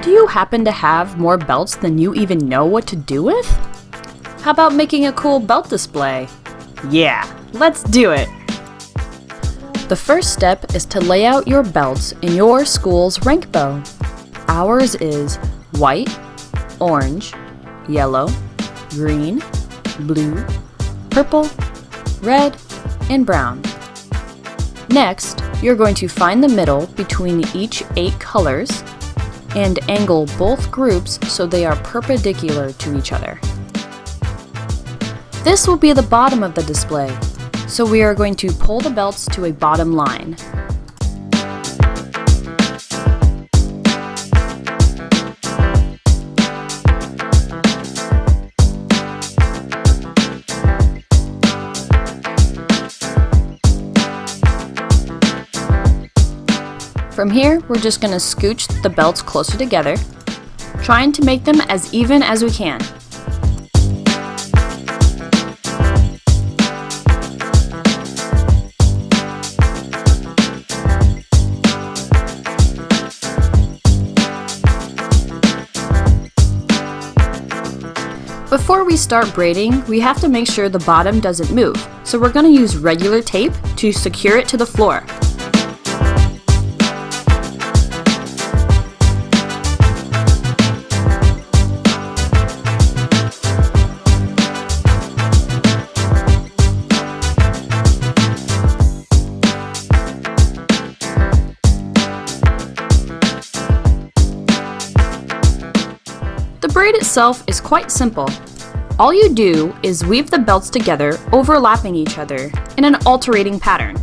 Do you happen to have more belts than you even know what to do with? How about making a cool belt display? Yeah, let's do it! The first step is to lay out your belts in your school's rank bow. Ours is white, orange, yellow, green, blue, purple, red, and brown. Next, you're going to find the middle between each 8 colors and angle both groups so they are perpendicular to each other. This will be the bottom of the display, so we are going to pull the belts to a bottom line. From here, we're just going to scooch the belts closer together, trying to make them as even as we can. Before we start braiding, we have to make sure the bottom doesn't move, so we're going to use regular tape to secure it to the floor. The braid itself is quite simple. All you do is weave the belts together, overlapping each other in an alternating pattern.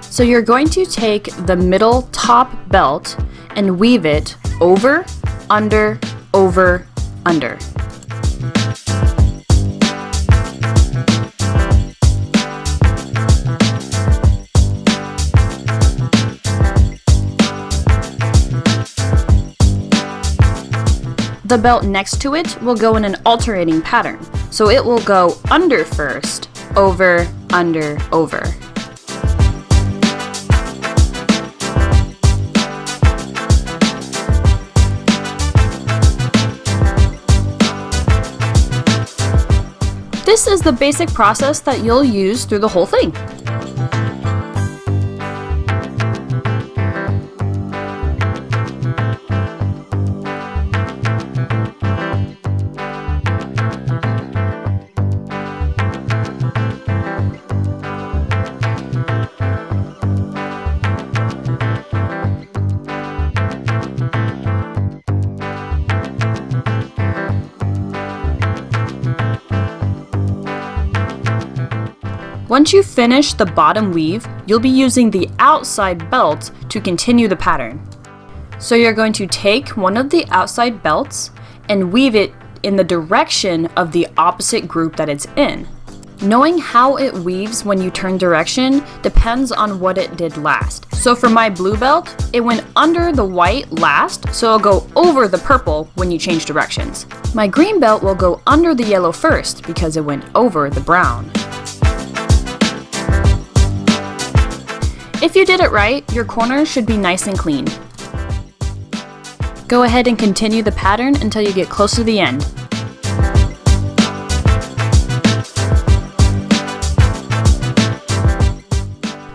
So you're going to take the middle top belt and weave it over, under, over, under. The belt next to it will go in an alternating pattern, so it will go under first, over, under, over. This is the basic process that you'll use through the whole thing. Once you finish the bottom weave, you'll be using the outside belt to continue the pattern. So you're going to take one of the outside belts and weave it in the direction of the opposite group that it's in. Knowing how it weaves when you turn direction depends on what it did last. So for my blue belt, it went under the white last, so it'll go over the purple when you change directions. My green belt will go under the yellow first because it went over the brown. If you did it right, your corners should be nice and clean. Go ahead and continue the pattern until you get close to the end.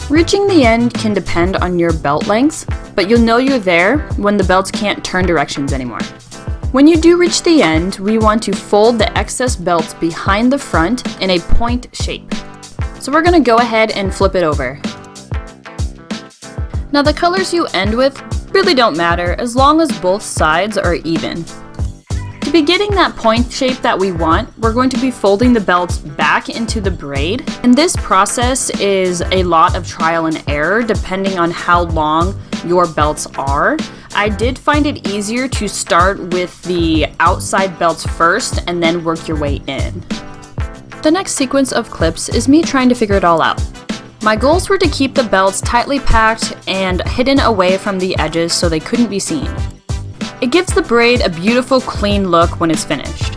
Reaching the end can depend on your belt lengths, but you'll know you're there when the belts can't turn directions anymore. When you do reach the end, we want to fold the excess belts behind the front in a point shape. So we're going to go ahead and flip it over. Now the colors you end with really don't matter as long as both sides are even. To be getting that point shape that we want, we're going to be folding the belts back into the braid, and this process is a lot of trial and error depending on how long your belts are. I did find it easier to start with the outside belts first and then work your way in. The next sequence of clips is me trying to figure it all out. My goals were to keep the belts tightly packed and hidden away from the edges so they couldn't be seen. It gives the braid a beautiful clean look when it's finished.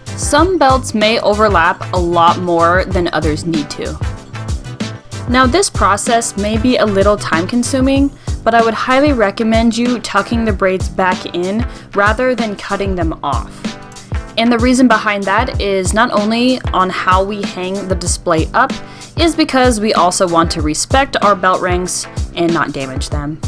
Some belts may overlap a lot more than others need to. Now this process may be a little time consuming, but I would highly recommend you tucking the braids back in rather than cutting them off. And the reason behind that is not only on how we hang the display up, is because we also want to respect our belt rings and not damage them.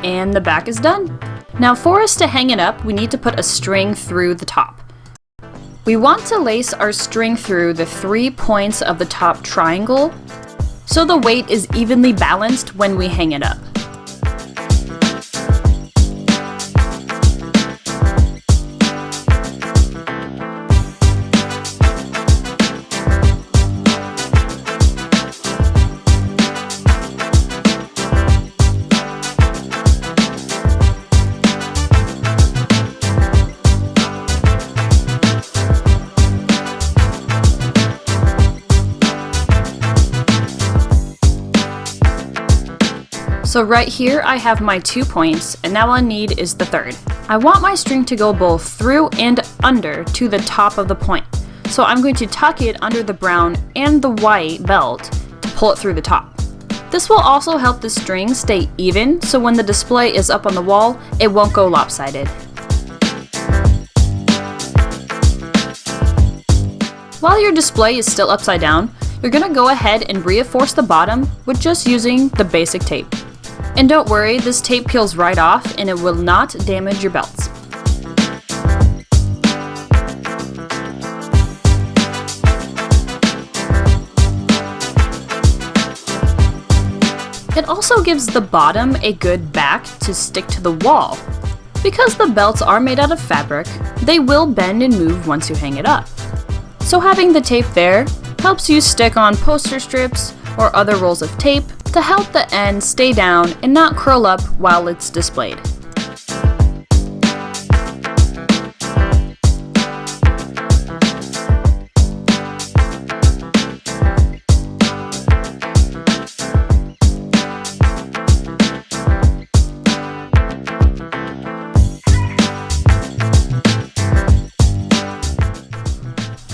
And the back is done. Now for us to hang it up, we need to put a string through the top. We want to lace our string through the 3 points of the top triangle so the weight is evenly balanced when we hang it up. So right here I have my 2 points, and now all I need is the third. I want my string to go both through and under to the top of the point. So I'm going to tuck it under the brown and the white belt to pull it through the top. This will also help the string stay even, so when the display is up on the wall, it won't go lopsided. While your display is still upside down, you're going to go ahead and reinforce the bottom with just using the basic tape. And don't worry, this tape peels right off and it will not damage your belts. It also gives the bottom a good back to stick to the wall. Because the belts are made out of fabric, they will bend and move once you hang it up. So having the tape there helps you stick on poster strips or other rolls of tape to help the end stay down and not curl up while it's displayed.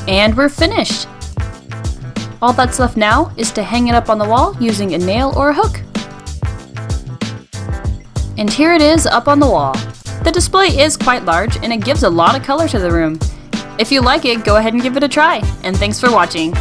And we're finished! All that's left now is to hang it up on the wall using a nail or a hook. And here it is up on the wall. The display is quite large and it gives a lot of color to the room. If you like it, go ahead and give it a try, and thanks for watching.